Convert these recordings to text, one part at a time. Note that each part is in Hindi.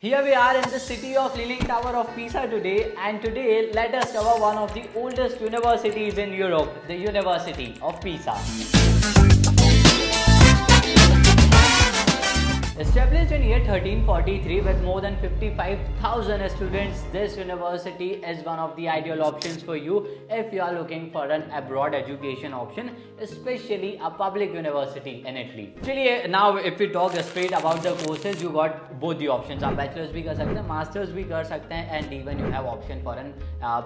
Here we are in the city of Leaning Tower of Pisa today, and today let us cover one of the oldest universities in Europe, the University of Pisa. Established in year 1343 with more than 55,000 students, this university is one of the ideal options for you if you are looking for an abroad education option, especially a public university in Italy. Actually, now if we talk straight about the courses, you got both the options. आप bachelor's भी कर सकते हैं, master's भी कर सकते हैं, and even you have option for an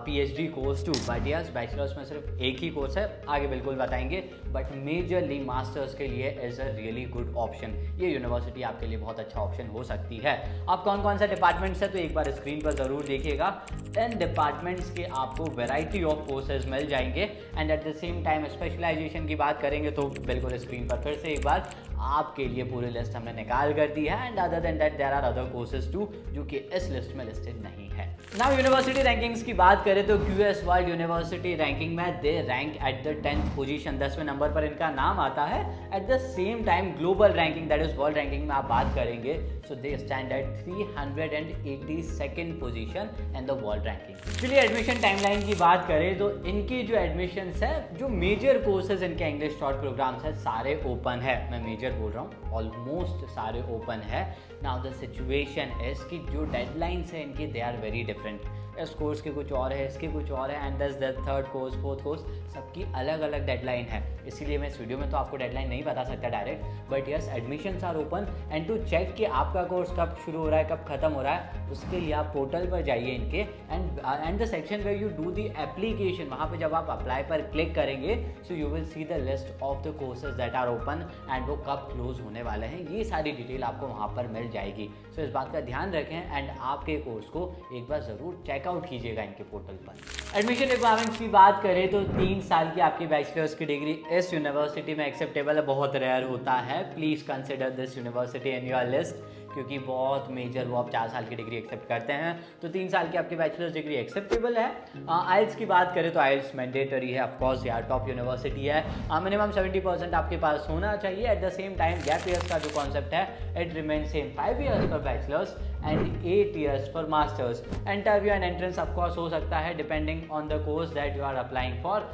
PhD course too. But yes, bachelor's में सिर्फ एक ही कोर्स है, आगे बिल्कुल बताएंगे. But majorly masters के लिए is a really good option. ये यूनिवर्सिटी आपके लिए बहुत अच्छा ऑप्शन हो सकती है. अब कौन कौन सा डिपार्टमेंट्स है तो एक बार स्क्रीन पर जरूर देखिएगा. 10 डिपार्टमेंट्स के आपको वैरायटी ऑफ कोर्सेज मिल जाएंगे, and at the same time specialization की बात करेंगे तो बिल्कुल स्क्रीन पर फिर से एक बार आपके लिए पूरी लिस्ट हमने निकाल कर दी है. And other than that there are other courses too जो कि इस लिस्ट में लिस्टेड नहीं है. नाउ यूनिवर्सिटी रैंकिंग्स की बात करें तो क्यूएस वर्ल्ड यूनिवर्सिटी रैंकिंग में they rank at the 10th position, 10वें नंबर पर इनका नाम आता है. At the same time global ranking that is world ranking में आप बात करेंगे so they stand at 382nd position in the world ranking. चलिए एडमिशन टाइमलाइन की बात करें तो इनकी जो एडमिशंस है, जो मेजर कोर्सेज इनके इंग्लिश शॉर्ट प्रोग्राम्स है, सारे ओपन है. मैं मेजर बोल रहा हूँ, ऑलमोस्ट सारे ओपन है. नाउ द सिचुएशन इज कि जो डेडलाइंस है इनकी दे आर वेरी डिफरेंट. इस कोर्स के कुछ और है, इसके कुछ और है, एंड दस the third course, fourth course, सबकी अलग अलग डेडलाइन है. इसीलिए मैं इस वीडियो में तो आपको डेडलाइन नहीं बता सकता direct, but yes admissions are open. And to check कि आपका कोर्स कब शुरू हो रहा है, कब खत्म हो रहा है, उसके लिए आप पोर्टल पर जाइए इनके, and the section where you do the application, वहाँ पे जब आप अप्लाई पर क्लिक करेंगे so you will see the list of the courses that are open and वो कब क्लोज होने वाले हैं. ये सारी डिटेल आपको वहाँ पर मिल जाएगी. सो इस बात का ध्यान रखें एंड आपके कोर्स को एक बार ज़रूर चेकआउट कीजिएगा इनके पोर्टल पर. एडमिशन रिक्वायरमेंट्स की बात करें तो 3 साल की आपकी बैचलर्स की डिग्री इस यूनिवर्सिटी में एक्सेप्टेबल है. बहुत रेयर होता है. Please consider this university in your list, क्योंकि बहुत मेजर वो आप 4 साल की डिग्री एक्सेप्ट करते हैं. तो 3 साल की आपकी बैचलर्स डिग्री एक्सेप्टेबल है. आइल्स की बात करें तो आइल्स मैंडेटरी है, ऑफकोर्स यार टॉप यूनिवर्सिटी है. मिनिमम 70% आपके पास होना चाहिए. At the same time gap years का जो कॉन्सेप्ट है it remain same, 5 years for bachelors and 8 years for masters. Interview and entrance of course हो सकता है depending on the course that you are applying for.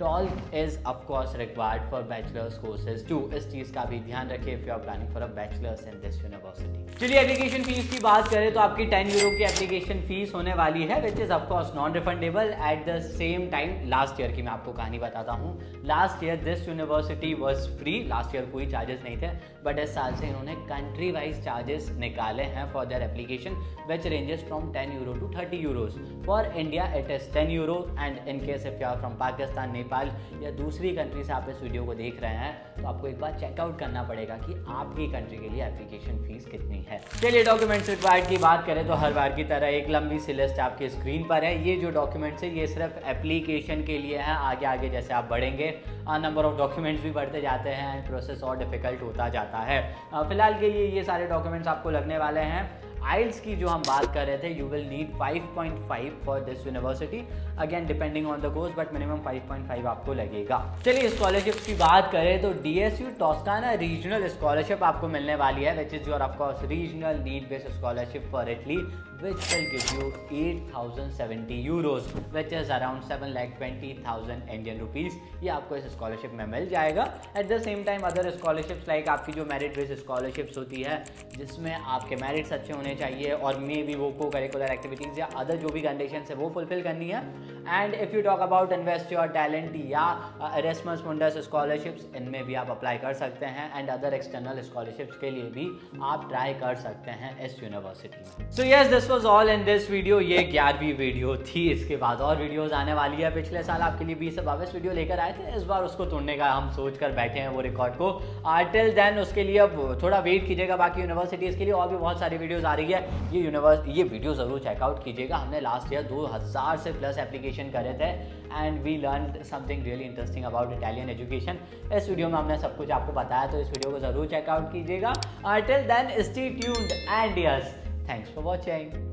TOEFL is of course required for bachelor's courses too. इस चीज़ का भी ध्यान रखिए if you are planning for a bachelor's in this university. चलिए एप्लीकेशन फीस की बात करें तो आपकी 10 यूरो की एप्लीकेशन फीस होने वाली है, which is of course non refundable. Eight the same time last year की मैं आपको कहानी बताता हूँ. Last year this university was free. Last year कोई चार्जेस नहीं थे, बट इस साल से इन्होंने कंट्री वाइज चार्जेस निकाले हैं for their application, which ranges from 10 euro to 30 euros. For India it is 10 euro, and in case if you are from Pakistan, Nepal या दूसरी कंट्री से आप इस वीडियो को देख रहे हैं तो आपको एक बार चेकआउट करना पड़ेगा कि आपकी कंट्री के लिए एप्लीकेशन फीस कितनी है. चलिए डॉक्यूमेंट्स रिक्वायर्ड की बात करें तो हर बार की तरह एक लंबी सी लिस्ट आपकी स्क्रीन पर है. ये जो डॉक्यूमेंट्स है ये सिर्फ एप्लीकेशन के लिए है. आगे आगे जैसे आप बढ़ेंगे नंबर ऑफ डॉक्यूमेंट्स भी बढ़ते जाते हैं एंड प्रोसेस और डिफिकल्ट होता जाता है. फिलहाल के लिए ये सारे डॉक्यूमेंट्स आपको लगने वाले हैं. आइल्स की जो हम बात कर रहे थे, you will need 5.5 for this university, again depending on the course, but minimum 5.5 आपको लगेगा. चलिए स्कॉलरशिप्स की बात करें तो DSU टॉस्काना रीजनल स्कॉलरशिप आपको मिलने वाली है, which is your of course regional need based scholarship for Italy, which will give you 8,070 euros, which is around 7,20,000 Indian rupees. ये आपको इस स्कॉलरशिप में मिल जाएगा. Eight the same time other scholarships like आपकी जो मेरिट बेस्ड स्कॉलरशिप्स होती है जिसमें आपके मेरिट्स अच्छे होने चाहिए और मे बी वो को करिकुलर एक्टिविटीज़ या अदर जो भी कंडीशन है वो फुलफिल करनी है. And if you talk about invest your talent या एरेस्मस मुंडस स्कॉलरशिप्स, इनमें भी आप अप्लाई कर सकते हैं. एंड अदर एक्सटर्नल स्कॉलरशिप्स के लिए भी आप ट्राई कर सकते हैं इस यूनिवर्सिटी में. So yes this was all in this video. ये 11वीं वीडियो थी. इसके बाद और वीडियोस आने वाली है. पिछले साल आपके लिए 20 से 22 वीडियो लेकर आए थे. इस बार उसको तोड़ने का हम सोच कर बैठे हैं वो रिकॉर्ड को. टिल देन उसके लिए अब थोड़ा वेट कीजिएगा. बाकी यूनिवर्सिटीज़ के लिए और भी बहुत सारी वीडियोस आ रही है. ये वीडियो ज़रूर चेकआउट कीजिएगा. हमने लास्ट ईयर 2000 से प्लस एप्लीकेशन करे थे and we learn something really interesting about Italian education. इस वीडियो में हमने सब कुछ आपको बताया, तो इस वीडियो को ज़रूर चेकआउट कीजिएगा. Till then stay tuned and yes, thanks for watching.